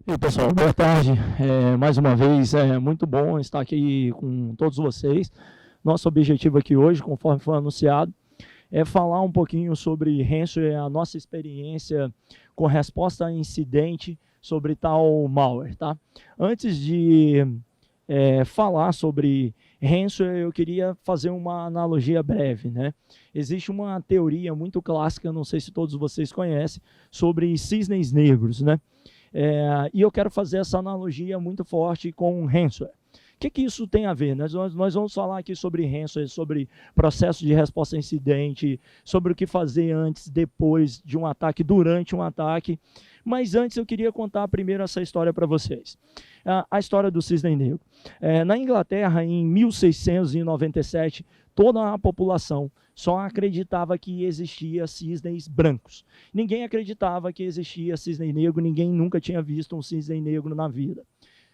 E aí, pessoal, boa tarde. Mais uma vez, é muito bom estar aqui com todos vocês. Nosso objetivo aqui hoje, conforme foi anunciado, é falar um pouquinho sobre ransomware, a nossa experiência com resposta a incidente sobre tal malware, tá? Antes de falar sobre ransomware, eu queria fazer uma analogia breve, né? Existe uma teoria muito clássica, não sei se todos vocês conhecem, sobre cisnes negros, né? E eu quero fazer essa analogia muito forte com ransomware. O que isso tem a ver? Nós vamos falar aqui sobre ransomware, sobre processo de resposta a incidente, sobre o que fazer antes, depois de um ataque, durante um ataque. Mas antes eu queria contar primeiro essa história para vocês. A história do cisne negro. Na Inglaterra, em 1697, toda a população só acreditava que existia cisnes brancos. Ninguém acreditava que existia cisne negro, ninguém nunca tinha visto um cisne negro na vida,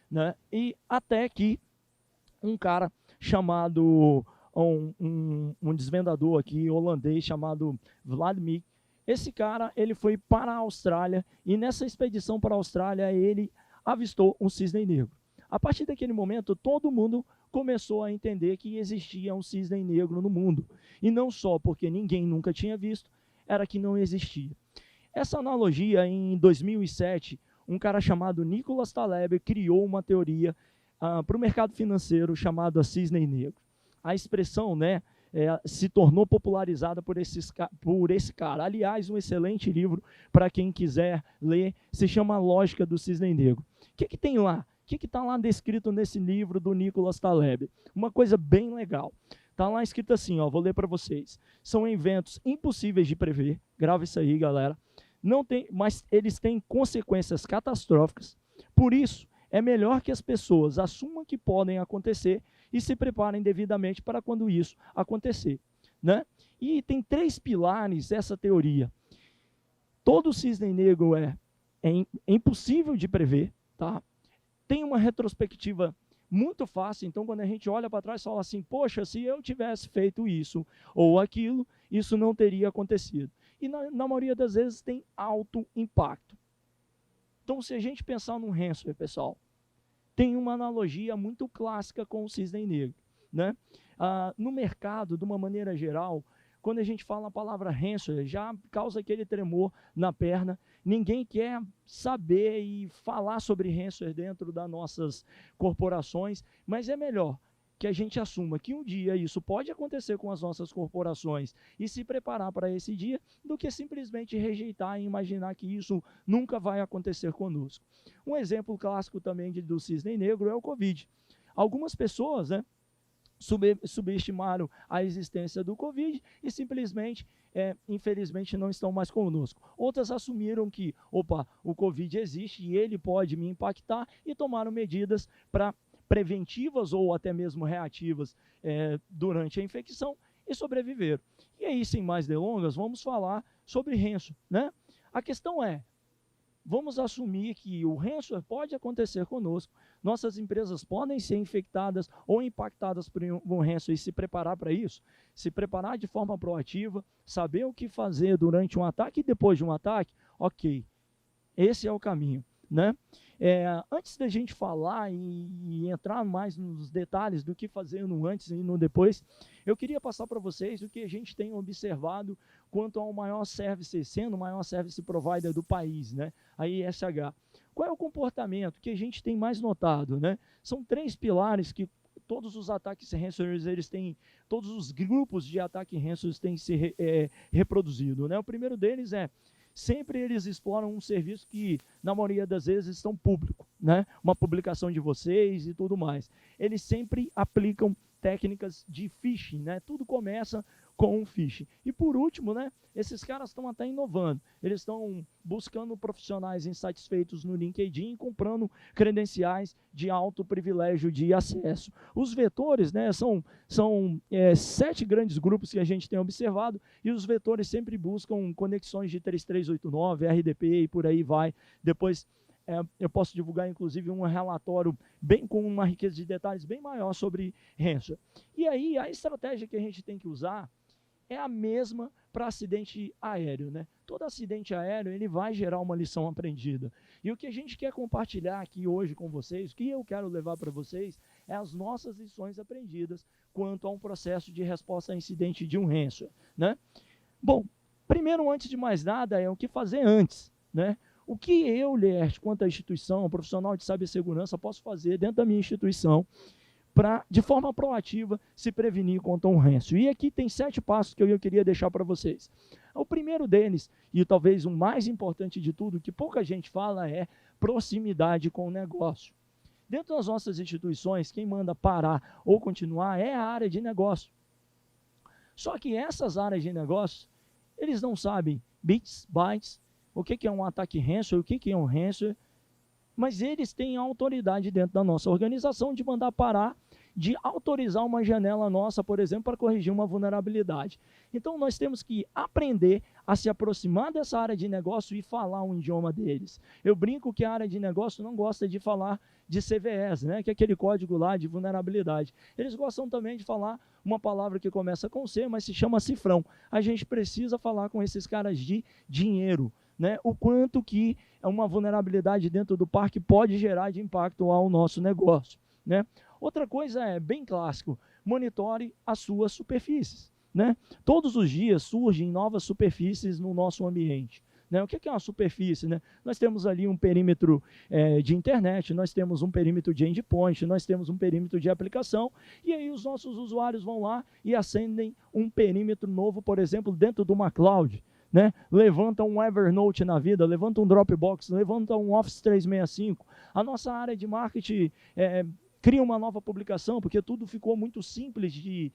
né? E até que um cara chamado, um desvendador aqui, holandês, chamado Vladimir, esse cara, ele foi para a Austrália, e nessa expedição para a Austrália, ele avistou um cisne negro. A partir daquele momento, todo mundo começou a entender que existia um cisne negro no mundo. E não só porque ninguém nunca tinha visto, era que não existia. Essa analogia, em 2007, um cara chamado Nicholas Taleb criou uma teoria para o mercado financeiro chamada cisne negro. A expressão, né, se tornou popularizada por esse cara. Aliás, um excelente livro para quem quiser ler, se chama Lógica do Cisne Negro. O que tem lá? O que está lá descrito nesse livro do Nicholas Taleb? Uma coisa bem legal. Está lá escrito assim, ó, vou ler para vocês. São eventos impossíveis de prever, grava isso aí, galera. Não tem, mas eles têm consequências catastróficas. Por isso, é melhor que as pessoas assumam que podem acontecer e se preparem devidamente para quando isso acontecer, né? E tem 3 pilares essa teoria. Todo cisne negro é impossível de prever, tá? Tem uma retrospectiva muito fácil, então quando a gente olha para trás, fala assim, poxa, se eu tivesse feito isso ou aquilo, isso não teria acontecido. E na maioria das vezes tem alto impacto. Então, se a gente pensar num ransomware, pessoal, tem uma analogia muito clássica com o cisne negro, né? No mercado, de uma maneira geral, quando a gente fala a palavra ransomware, já causa aquele tremor na perna. Ninguém quer saber e falar sobre ransomware dentro das nossas corporações, mas é melhor que a gente assuma que um dia isso pode acontecer com as nossas corporações e se preparar para esse dia, do que simplesmente rejeitar e imaginar que isso nunca vai acontecer conosco. Um exemplo clássico também do cisne negro é o Covid. Algumas pessoas, né, subestimaram a existência do Covid e simplesmente, infelizmente, não estão mais conosco. Outras assumiram que, opa, o Covid existe e ele pode me impactar, e tomaram medidas preventivas ou até mesmo reativas durante a infecção e sobreviveram. E aí, sem mais delongas, vamos falar sobre ransomware, né? A questão é, vamos assumir que o ransomware pode acontecer conosco, nossas empresas podem ser infectadas ou impactadas por um ransomware, e se preparar para isso, se preparar de forma proativa, saber o que fazer durante um ataque e depois de um ataque, ok, esse é o caminho, né? Antes da gente falar e entrar mais nos detalhes do que fazer no antes e no depois, eu queria passar para vocês o que a gente tem observado quanto ao maior service, sendo o maior service provider do país, né? A ISH. Qual é o comportamento que a gente tem mais notado, né? São 3 pilares que todos os ataques ransomware, eles têm, todos os grupos de ataque ransomware têm se reproduzido, né? O primeiro deles é, sempre eles exploram um serviço que, na maioria das vezes, estão público, né? Uma publicação de vocês e tudo mais. Eles sempre aplicam técnicas de phishing, né? Tudo começa com um phishing. E por último, né, esses caras estão até inovando. Eles estão buscando profissionais insatisfeitos no LinkedIn, comprando credenciais de alto privilégio de acesso. Os vetores, né, são 7 grandes grupos que a gente tem observado, e os vetores sempre buscam conexões de 3389, RDP e por aí vai. Depois eu posso divulgar, inclusive, um relatório com uma riqueza de detalhes bem maior sobre ransomware. E aí, a estratégia que a gente tem que usar é a mesma para acidente aéreo, né? Todo acidente aéreo, ele vai gerar uma lição aprendida. E o que a gente quer compartilhar aqui hoje com vocês, o que eu quero levar para vocês, é as nossas lições aprendidas quanto a um processo de resposta a incidente de um ransomware, né? Bom, primeiro, antes de mais nada, é o que fazer antes, né? O que eu, LERT, quanto à instituição, profissional de cibersegurança, posso fazer dentro da minha instituição para, de forma proativa, se prevenir contra um ransomware. E aqui tem 7 passos que eu queria deixar para vocês. O primeiro deles, e talvez o mais importante de tudo, que pouca gente fala, é proximidade com o negócio. Dentro das nossas instituições, quem manda parar ou continuar é a área de negócio. Só que essas áreas de negócio, eles não sabem bits, bytes, o que é um ataque ransomware, o que é um ransomware, mas eles têm autoridade dentro da nossa organização de mandar parar, de autorizar uma janela nossa, por exemplo, para corrigir uma vulnerabilidade. Então, nós temos que aprender a se aproximar dessa área de negócio e falar um idioma deles. Eu brinco que a área de negócio não gosta de falar de CVEs, né, que é aquele código lá de vulnerabilidade. Eles gostam também de falar uma palavra que começa com C, mas se chama cifrão. A gente precisa falar com esses caras de dinheiro, né, o quanto que uma vulnerabilidade dentro do parque pode gerar de impacto ao nosso negócio, né? Outra coisa é bem clássico, monitore as suas superfícies, né? Todos os dias surgem novas superfícies no nosso ambiente, né? O que é uma superfície, né? Nós temos ali um perímetro de internet, nós temos um perímetro de endpoint, nós temos um perímetro de aplicação, e aí os nossos usuários vão lá e acendem um perímetro novo, por exemplo, dentro de uma cloud, né? Levanta um Evernote na vida, levanta um Dropbox, levanta um Office 365. A nossa área de marketing cria uma nova publicação, porque tudo ficou muito simples de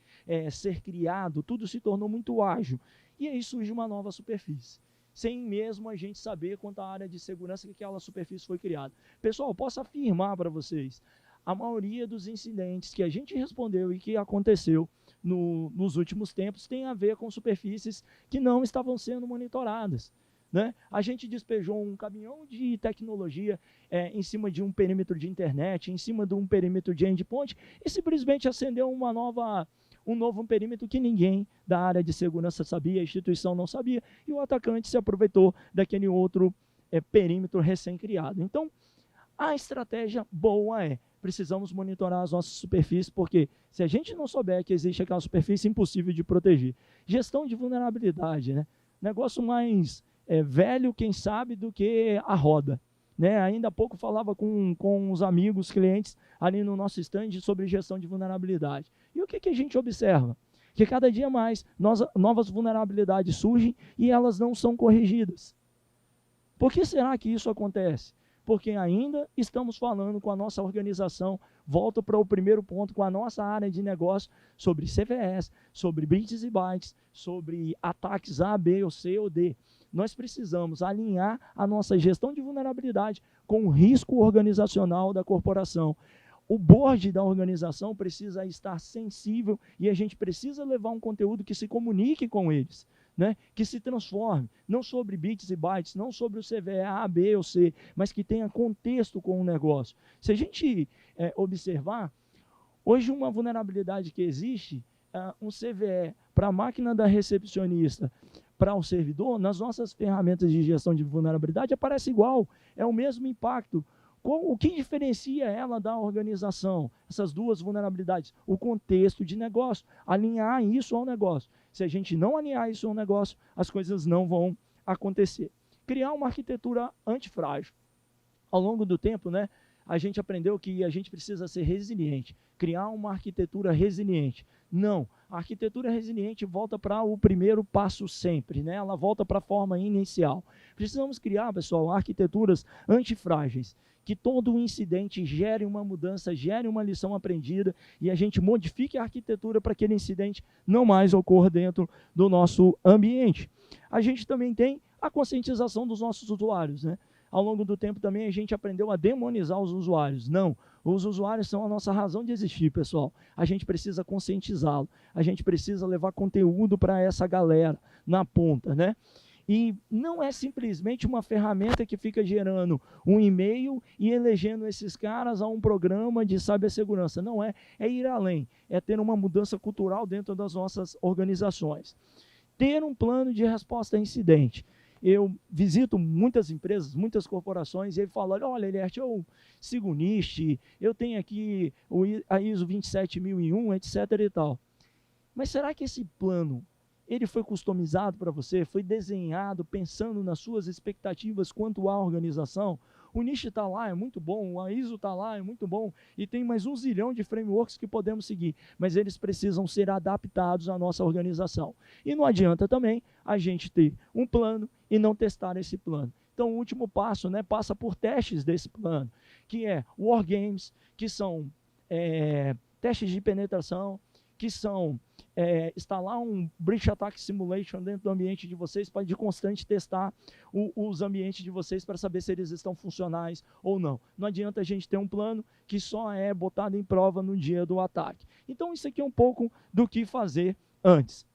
ser criado, tudo se tornou muito ágil. E aí surge uma nova superfície, sem mesmo a gente saber quanto à área de segurança que aquela superfície foi criada. Pessoal, posso afirmar para vocês, a maioria dos incidentes que a gente respondeu e que aconteceu nos últimos tempos tem a ver com superfícies que não estavam sendo monitoradas, né? A gente despejou um caminhão de tecnologia em cima de um perímetro de internet, em cima de um perímetro de endpoint, e simplesmente acendeu um novo perímetro que ninguém da área de segurança sabia, a instituição não sabia, e o atacante se aproveitou daquele outro perímetro recém-criado. Então, a estratégia boa precisamos monitorar as nossas superfícies, porque se a gente não souber que existe aquela superfície, é impossível de proteger. Gestão de vulnerabilidade, né? Negócio mais velho, quem sabe, do que a roda, né? Ainda há pouco falava com os amigos, clientes, ali no nosso stand sobre gestão de vulnerabilidade. E o que a gente observa? Que cada dia mais novas vulnerabilidades surgem e elas não são corrigidas. Por que será que isso acontece? Porque ainda estamos falando com a nossa organização, volto para o primeiro ponto, com a nossa área de negócio, sobre CVEs, sobre bits e bytes, sobre ataques A, B, ou C ou D. Nós precisamos alinhar a nossa gestão de vulnerabilidade com o risco organizacional da corporação. O board da organização precisa estar sensível e a gente precisa levar um conteúdo que se comunique com eles, né? Que se transforme, não sobre bits e bytes, não sobre o CVE A, B ou C, mas que tenha contexto com o negócio. Se a gente observar, hoje uma vulnerabilidade que existe, um CVE para a máquina da recepcionista, para o servidor, nas nossas ferramentas de gestão de vulnerabilidade aparece igual, é o mesmo impacto. O que diferencia ela da organização? Essas duas vulnerabilidades, o contexto de negócio, alinhar isso ao negócio. Se a gente não alinhar isso ao negócio, as coisas não vão acontecer. Criar uma arquitetura antifrágil. Ao longo do tempo, né, a gente aprendeu que a gente precisa ser resiliente, criar uma arquitetura resiliente. Não, a arquitetura resiliente volta para o primeiro passo sempre, né? Ela volta para a forma inicial. Precisamos criar, pessoal, arquiteturas antifrágeis, que todo incidente gere uma mudança, gere uma lição aprendida e a gente modifique a arquitetura para que aquele incidente não mais ocorra dentro do nosso ambiente. A gente também tem a conscientização dos nossos usuários, né? Ao longo do tempo também a gente aprendeu a demonizar os usuários. Não, os usuários são a nossa razão de existir, pessoal. A gente precisa conscientizá-lo, a gente precisa levar conteúdo para essa galera na ponta, né? E não é simplesmente uma ferramenta que fica gerando um e-mail e elegendo esses caras a um programa de cibersegurança. Não é, é ir além, é ter uma mudança cultural dentro das nossas organizações. ter um plano de resposta a incidente. Eu visito muitas empresas, muitas corporações, e ele fala, olha, Elierte, eu sigo o NIST, eu tenho aqui a ISO 27001, etc. e tal. Mas será que esse plano, ele foi customizado para você, foi desenhado pensando nas suas expectativas quanto à organização? O NIST está lá, é muito bom, a ISO está lá, é muito bom, e tem mais 1 zilhão de frameworks que podemos seguir, mas eles precisam ser adaptados à nossa organização. E não adianta também a gente ter um plano e não testar esse plano. Então, o último passo, né, passa por testes desse plano, que é Wargames, que são testes de penetração, que são instalar um Breach Attack Simulation dentro do ambiente de vocês para de constante testar os ambientes de vocês para saber se eles estão funcionais ou não. Não adianta a gente ter um plano que só é botado em prova no dia do ataque. Então, isso aqui é um pouco do que fazer antes.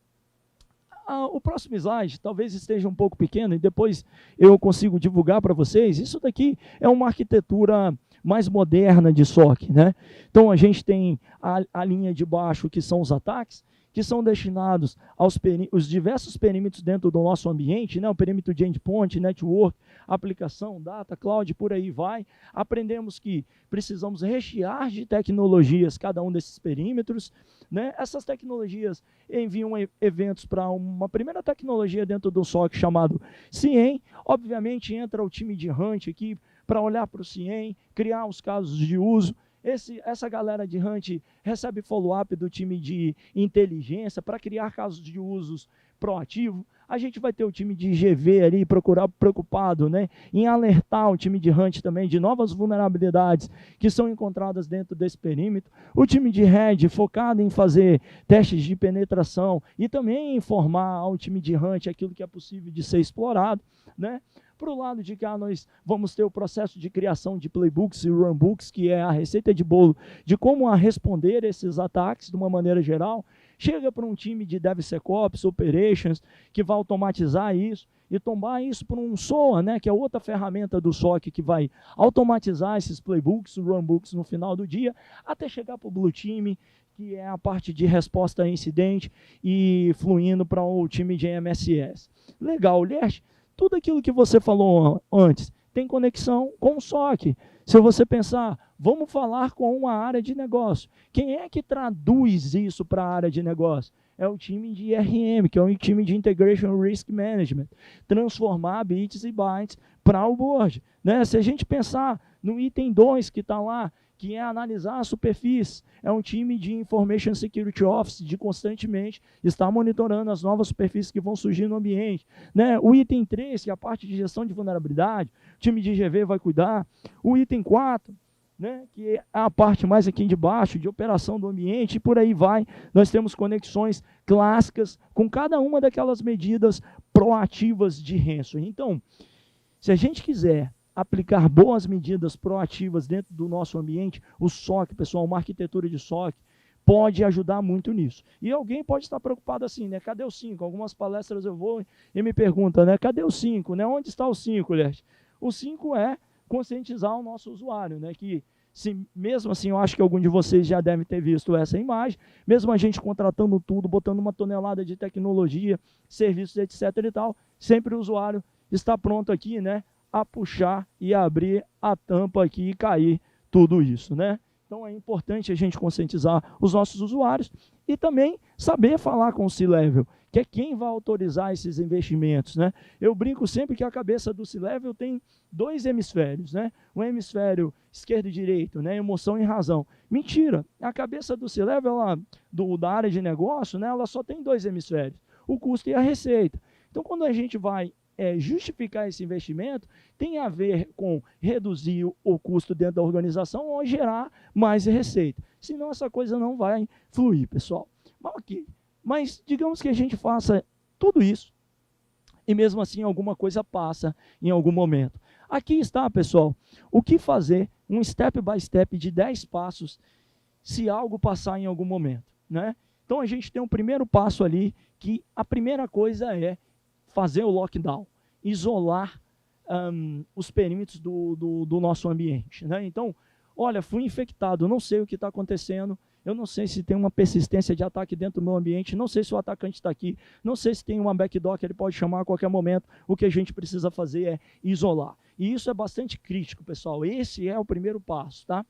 O próximo slide talvez esteja um pouco pequeno e depois eu consigo divulgar para vocês. Isso daqui é uma arquitetura mais moderna de SOC, né? Então, a gente tem a linha de baixo, que são os ataques, que são destinados aos os diversos perímetros dentro do nosso ambiente, né? O perímetro de endpoint, network, aplicação, data, cloud, por aí vai. Aprendemos que precisamos rechear de tecnologias cada um desses perímetros, né? Essas tecnologias enviam eventos para uma primeira tecnologia dentro do SOC chamado CIEM. Obviamente entra o time de Hunt aqui para olhar para o CIEM, criar os casos de uso. Essa galera de Hunt recebe follow-up do time de inteligência para criar casos de usos proativo. A gente vai ter o time de GV ali preocupado, né, em alertar o time de Hunt também de novas vulnerabilidades que são encontradas dentro desse perímetro. O time de Red focado em fazer testes de penetração e também informar ao time de Hunt aquilo que é possível de ser explorado, né? Para o lado de cá, nós vamos ter o processo de criação de playbooks e runbooks, que é a receita de bolo de como responder esses ataques de uma maneira geral. Chega para um time de DevSecOps, Operations, que vai automatizar isso e tomar isso para um SOA, né, que é outra ferramenta do SOC que vai automatizar esses playbooks, runbooks no final do dia, até chegar para o Blue Team, que é a parte de resposta a incidente e fluindo para o time de MSS. Legal, Leste? Tudo aquilo que você falou antes tem conexão com o SOC. Se você pensar, vamos falar com uma área de negócio. Quem é que traduz isso para a área de negócio? É o time de RM, que é o time de Integration Risk Management. Transformar bits e bytes para o board, né? Se a gente pensar no item 2 que está lá, que é analisar a superfície, é um time de Information Security Office, de constantemente estar monitorando as novas superfícies que vão surgir no ambiente, né? O item 3, que é a parte de gestão de vulnerabilidade, o time de GV vai cuidar. O item 4, né, que é a parte mais aqui de baixo, de operação do ambiente, e por aí vai. Nós temos conexões clássicas com cada uma daquelas medidas proativas de ransomware. Então, se a gente quiser aplicar boas medidas proativas dentro do nosso ambiente, o SOC, pessoal, uma arquitetura de SOC, pode ajudar muito nisso. E alguém pode estar preocupado assim, né? Cadê o 5? Algumas palestras eu vou e me perguntam, né? Cadê o 5? Né? Onde está o 5, Leste? O 5 é conscientizar o nosso usuário, né? Que mesmo assim, eu acho que algum de vocês já deve ter visto essa imagem, mesmo a gente contratando tudo, botando uma tonelada de tecnologia, serviços, etc. e tal, sempre o usuário está pronto aqui, né? A puxar e abrir a tampa aqui e cair tudo isso, né? Então é importante a gente conscientizar os nossos usuários e também saber falar com o C-Level, que é quem vai autorizar esses investimentos, né? Eu brinco sempre que a cabeça do C-Level tem 2 hemisférios, né? Um hemisfério esquerdo e direito, né? Emoção e razão. Mentira! A cabeça do C-Level, da área de negócio, né? Ela só tem 2 hemisférios, o custo e a receita. Então, quando a gente vai justificar esse investimento, tem a ver com reduzir o custo dentro da organização ou gerar mais receita. Senão essa coisa não vai fluir, pessoal. Mas digamos que a gente faça tudo isso e mesmo assim alguma coisa passa em algum momento. Aqui está, pessoal, o que fazer, um step by step de 10 passos se algo passar em algum momento, né? Então a gente tem um primeiro passo ali, que a primeira coisa é fazer o lockdown, isolar os perímetros do nosso ambiente, né? Então, olha, fui infectado, não sei o que está acontecendo, eu não sei se tem uma persistência de ataque dentro do meu ambiente, não sei se o atacante está aqui, não sei se tem uma backdoor que ele pode chamar a qualquer momento. O que a gente precisa fazer é isolar. E isso é bastante crítico, pessoal. Esse é o primeiro passo, tá?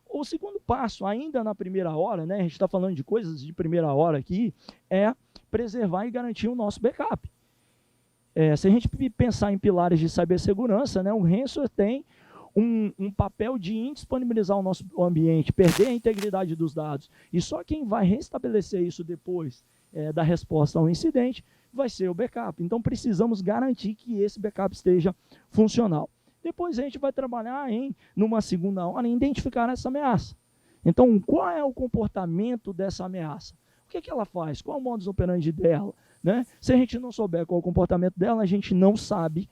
O segundo passo, ainda na primeira hora, né, a gente está falando de coisas de primeira hora aqui, é preservar e garantir o nosso backup. Se a gente pensar em pilares de cibersegurança, né, o ransomware tem um papel de indisponibilizar o nosso ambiente, perder a integridade dos dados. E só quem vai restabelecer isso depois da resposta ao incidente vai ser o backup. Então, precisamos garantir que esse backup esteja funcional. Depois a gente vai trabalhar numa segunda hora, em identificar essa ameaça. Então, qual é o comportamento dessa ameaça? O que ela faz? Qual é o modus operandi dela? Né? Se a gente não souber qual é o comportamento dela, a gente não sabe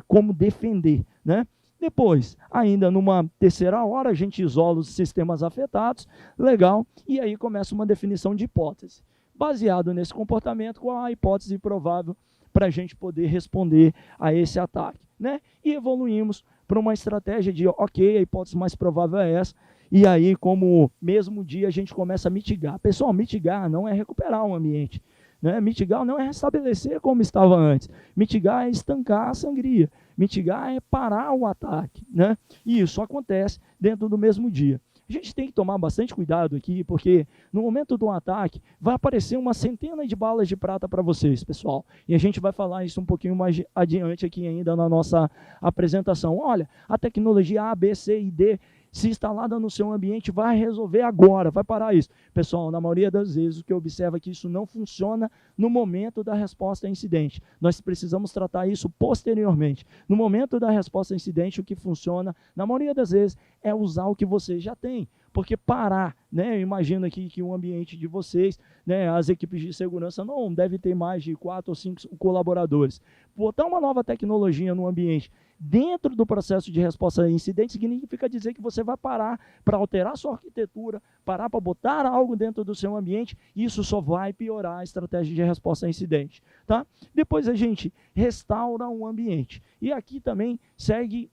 como defender. Né? Depois, ainda numa terceira hora, a gente isola os sistemas afetados, legal, e aí começa uma definição de hipótese. Baseado nesse comportamento, qual a hipótese provável para a gente poder responder a esse ataque, né? E evoluímos para uma estratégia de, ok, a hipótese mais provável é essa, e aí, como mesmo dia, a gente começa a mitigar. Pessoal, mitigar não é recuperar um ambiente, né? Mitigar não é restabelecer como estava antes, mitigar é estancar a sangria, mitigar é parar o ataque, né? E isso acontece dentro do mesmo dia. A gente tem que tomar bastante cuidado aqui, porque no momento do ataque vai aparecer uma centena de balas de prata para vocês, pessoal. E a gente vai falar isso um pouquinho mais adiante aqui ainda na nossa apresentação. Olha, a tecnologia A, B, C e D, se instalada no seu ambiente, vai resolver agora, vai parar isso. Pessoal, na maioria das vezes, o que observa é que isso não funciona no momento da resposta a incidente. Nós precisamos tratar isso posteriormente. No momento da resposta a incidente, o que funciona, na maioria das vezes, é usar o que você já tem. Porque parar, né? Eu imagino aqui que o ambiente de vocês, né, as equipes de segurança não devem ter mais de 4 ou 5 colaboradores. Botar uma nova tecnologia no ambiente dentro do processo de resposta a incidente significa dizer que você vai parar para alterar sua arquitetura, parar para botar algo dentro do seu ambiente, e isso só vai piorar a estratégia de resposta a incidente. Tá? Depois a gente restaura um ambiente. E aqui também segue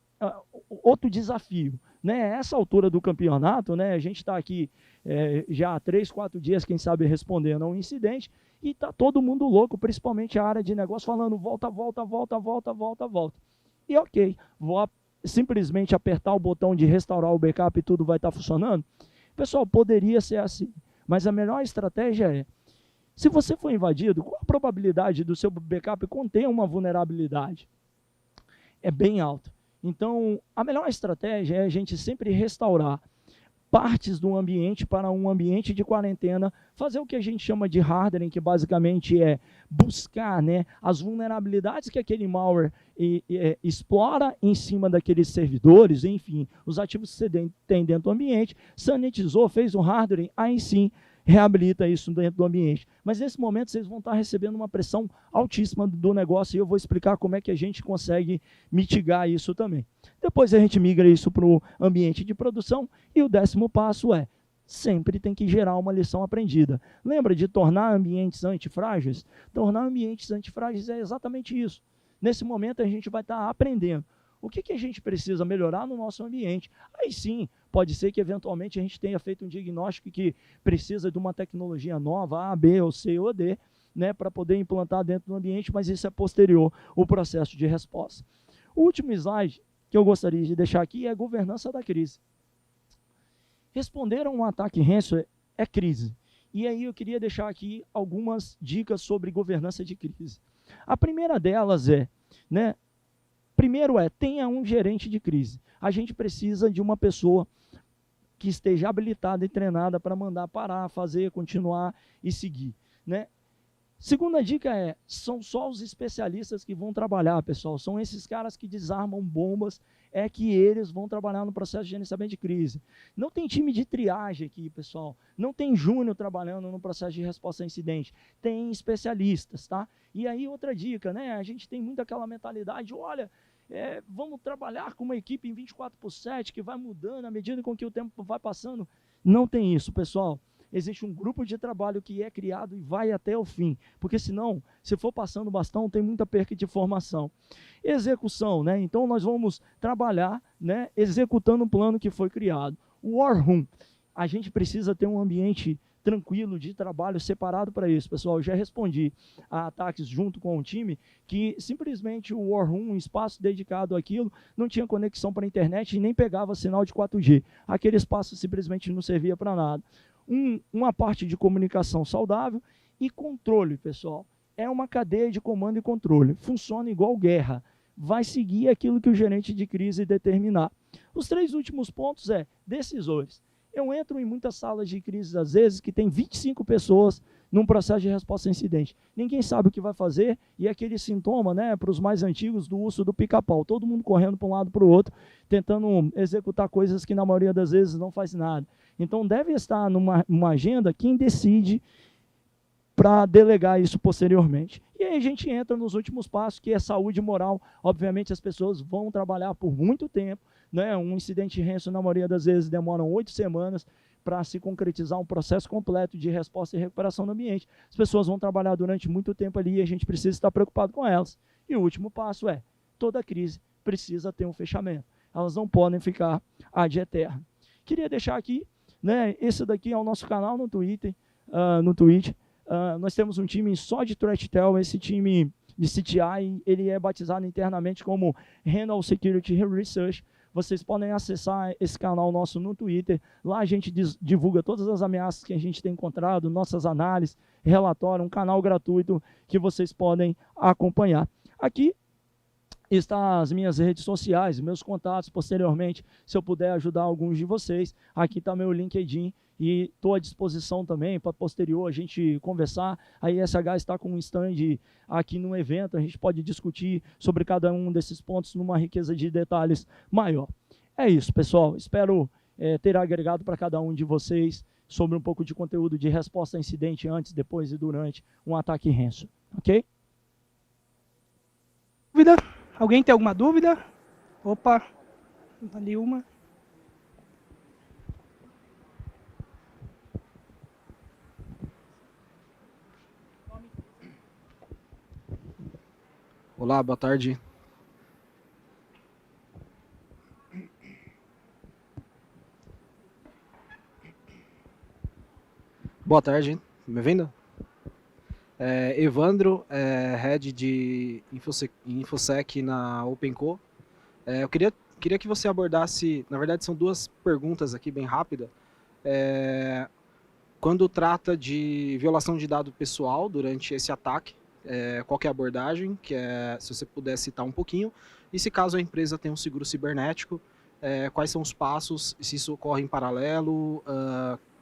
outro desafio. Né? Essa altura do campeonato, né, a gente está aqui já há 3, 4 dias, quem sabe, respondendo a um incidente, e está todo mundo louco, principalmente a área de negócio, falando volta, volta, volta, volta, volta, volta. E ok, vou simplesmente apertar o botão de restaurar o backup e tudo vai estar funcionando? Pessoal, poderia ser assim, mas a melhor estratégia é, se você for invadido, qual a probabilidade do seu backup conter uma vulnerabilidade? É bem alta. Então, a melhor estratégia é a gente sempre restaurar partes do ambiente para um ambiente de quarentena, fazer o que a gente chama de hardening, que basicamente é buscar, né, as vulnerabilidades que aquele malware explora em cima daqueles servidores, enfim, os ativos que você tem dentro do ambiente, sanitizou, fez um hardening, aí sim, reabilita isso dentro do ambiente. Mas nesse momento vocês vão estar recebendo uma pressão altíssima do negócio e eu vou explicar como é que a gente consegue mitigar isso também. Depois a gente migra isso para o ambiente de produção e o 10º passo é, sempre tem que gerar uma lição aprendida. Lembra de tornar ambientes antifrágeis? Tornar ambientes antifrágeis é exatamente isso. Nesse momento a gente vai estar aprendendo. O que a gente precisa melhorar no nosso ambiente? Aí sim, pode ser que eventualmente a gente tenha feito um diagnóstico que precisa de uma tecnologia nova, A, B, ou C ou D, né, para poder implantar dentro do ambiente, mas isso é posterior ao processo de resposta. O último slide que eu gostaria de deixar aqui é a governança da crise. Responder a um ataque ransomware é crise. E aí eu queria deixar aqui algumas dicas sobre governança de crise. A primeira delas é, né, primeiro tenha um gerente de crise. A gente precisa de uma pessoa que esteja habilitada e treinada para mandar parar, fazer, continuar e seguir. Né? Segunda dica são só os especialistas que vão trabalhar, pessoal. São esses caras que desarmam bombas, que eles vão trabalhar no processo de gerenciamento de crise. Não tem time de triagem aqui, pessoal. Não tem júnior trabalhando no processo de resposta a incidente. Tem especialistas, tá? E aí outra dica, né? A gente tem muito aquela mentalidade, olha, vamos trabalhar com uma equipe em 24/7 que vai mudando à medida com que o tempo vai passando. Não tem isso, pessoal. Existe um grupo de trabalho que é criado e vai até o fim, porque senão, se for passando o bastão, tem muita perca de formação. Execução, né? Então nós vamos trabalhar, né, executando um plano que foi criado. War Room. a gente precisa ter um ambiente tranquilo de trabalho separado para isso, pessoal. Eu já respondi a ataques junto com o time que simplesmente o War Room, um espaço dedicado àquilo, não tinha conexão para a internet e nem pegava sinal de 4G. Aquele espaço simplesmente não servia para nada. Uma parte de comunicação saudável e controle, pessoal. É uma cadeia de comando e controle. Funciona igual guerra. Vai seguir aquilo que o gerente de crise determinar. Os 3 últimos pontos decisores. Eu entro em muitas salas de crise, às vezes, que tem 25 pessoas num processo de resposta a incidente. Ninguém sabe o que vai fazer, e aquele sintoma, né, para os mais antigos, do urso do pica-pau. Todo mundo correndo para um lado para o outro, tentando executar coisas que, na maioria das vezes, não faz nada. Então, deve estar numa agenda quem decide para delegar isso posteriormente. E aí a gente entra nos últimos passos, que é saúde moral. Obviamente, as pessoas vão trabalhar por muito tempo, né? Um incidente ransom, na maioria das vezes, demora 8 semanas para se concretizar um processo completo de resposta e recuperação no ambiente. As pessoas vão trabalhar durante muito tempo ali e a gente precisa estar preocupado com elas. E o último passo toda crise precisa ter um fechamento. Elas não podem ficar ad eterno. Queria deixar aqui, né? Esse daqui é o nosso canal no Twitter, no Twitch. Nós temos um time só de ThreatTel. Esse time de CTI, ele é batizado internamente como Renal Security Research. Vocês podem acessar esse canal nosso no Twitter. Lá a gente divulga todas as ameaças que a gente tem encontrado, nossas análises, relatório, um canal gratuito que vocês podem acompanhar. Aqui estão as minhas redes sociais, meus contatos posteriormente, se eu puder ajudar alguns de vocês. Aqui está meu LinkedIn e estou à disposição também para posterior a gente conversar. A ISH está com um stand aqui no evento, a gente pode discutir sobre cada um desses pontos numa riqueza de detalhes maior. É isso, pessoal. Espero ter agregado para cada um de vocês sobre um pouco de conteúdo de resposta a incidente antes, depois e durante um ataque ransom. Ok? Dúvida? Alguém tem alguma dúvida? Opa, ali uma. Olá, boa tarde. Boa tarde, me vendo? Evandro, Head de InfoSec na OpenCo. Eu queria que você abordasse, na verdade são 2 perguntas aqui bem rápidas. Quando trata de violação de dado pessoal durante esse ataque, qual que é a abordagem, se você puder citar um pouquinho, e se caso a empresa tem um seguro cibernético, quais são os passos, se isso ocorre em paralelo,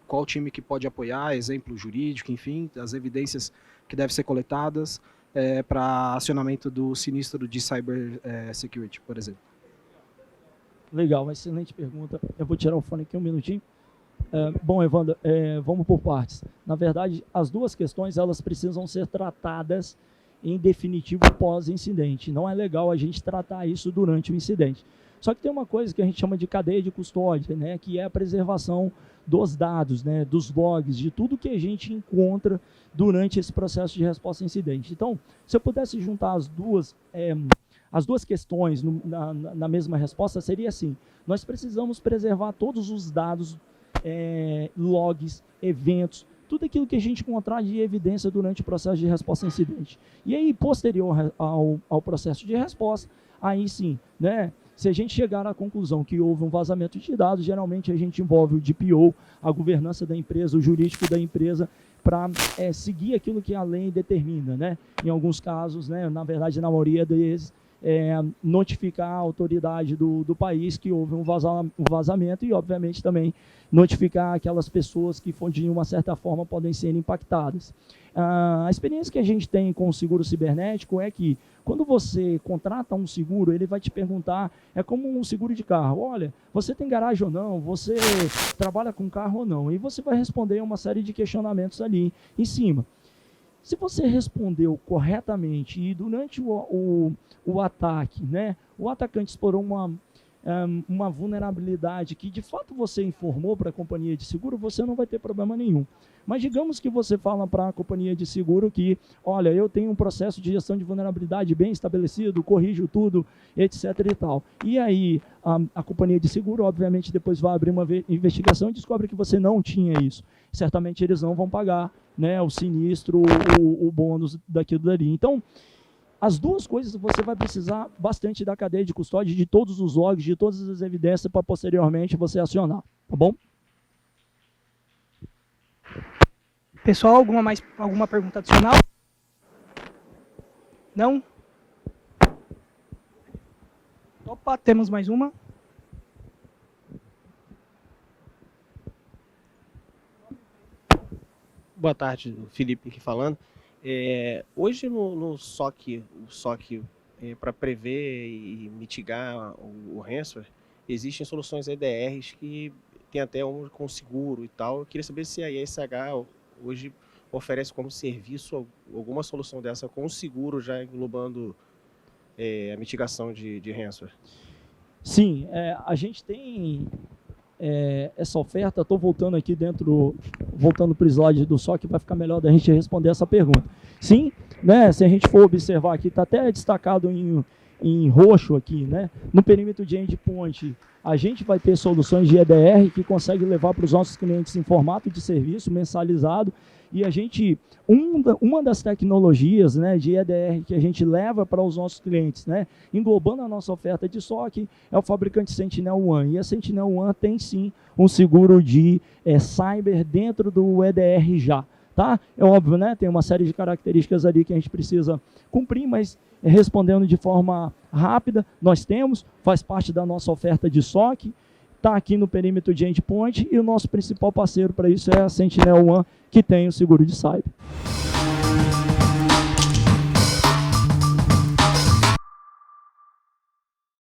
qual time que pode apoiar, exemplo jurídico, enfim, as evidências que devem ser coletadas para acionamento do sinistro de cyber security, por exemplo. Legal, excelente pergunta. Eu vou tirar o fone aqui um minutinho. Bom, Evandro, vamos por partes. Na verdade, as 2 questões elas precisam ser tratadas em definitivo pós-incidente. Não é legal a gente tratar isso durante o incidente. Só que tem uma coisa que a gente chama de cadeia de custódia, né, que é a preservação dos dados, né, dos logs, de tudo que a gente encontra durante esse processo de resposta a incidente. Então, se eu pudesse juntar as duas questões na mesma resposta, seria assim: nós precisamos preservar todos os dados, logs, eventos, tudo aquilo que a gente encontrar de evidência durante o processo de resposta a incidente. E aí, posterior ao processo de resposta, aí sim, né, se a gente chegar à conclusão que houve um vazamento de dados, geralmente a gente envolve o DPO, a governança da empresa, o jurídico da empresa, para seguir aquilo que a lei determina, né? Em alguns casos, né, na verdade, na maioria deles, notificar a autoridade do país que houve um vazamento e, obviamente, também notificar aquelas pessoas que, de uma certa forma, podem ser impactadas. A experiência que a gente tem com o seguro cibernético é que, quando você contrata um seguro, ele vai te perguntar, é como um seguro de carro: olha, você tem garagem ou não? Você trabalha com carro ou não? E você vai responder uma série de questionamentos ali em cima. Se você respondeu corretamente e durante o ataque, né, o atacante explorou uma vulnerabilidade que de fato você informou para a companhia de seguro, você não vai ter problema nenhum. Mas digamos que você fala para a companhia de seguro que, olha, eu tenho um processo de gestão de vulnerabilidade bem estabelecido, corrijo tudo, etc. e tal. E aí a companhia de seguro, obviamente, depois vai abrir uma investigação e descobre que você não tinha isso. Certamente eles não vão pagar, né, o sinistro, o bônus daquilo dali. Então, as duas coisas você vai precisar bastante da cadeia de custódia, de todos os logs, de todas as evidências para posteriormente você acionar, tá bom? Pessoal, alguma pergunta adicional? Não? Opa, temos mais uma. Boa tarde, Felipe aqui falando. Hoje no SOC, para prever e mitigar o ransomware, existem soluções EDRs que tem até um com seguro e tal. Eu queria saber se a ESH hoje oferece como serviço alguma solução dessa com seguro já englobando a mitigação de ransomware. Sim, a gente tem essa oferta. Estou voltando aqui voltando para o slide do SOC para ficar melhor da gente responder essa pergunta. Sim, né, se a gente for observar aqui, está até destacado em roxo aqui, né? No perímetro de endpoint, a gente vai ter soluções de EDR que conseguem levar para os nossos clientes em formato de serviço mensalizado, e a gente, uma das tecnologias, né, de EDR que a gente leva para os nossos clientes, né, englobando a nossa oferta de SOC, é o fabricante SentinelOne, e a SentinelOne tem sim um seguro de cyber dentro do EDR já. Tá? É óbvio, né? Tem uma série de características ali que a gente precisa cumprir, mas respondendo de forma rápida, nós temos, faz parte da nossa oferta de SOC, está aqui no perímetro de endpoint, e o nosso principal parceiro para isso é a SentinelOne, que tem o seguro de cyber.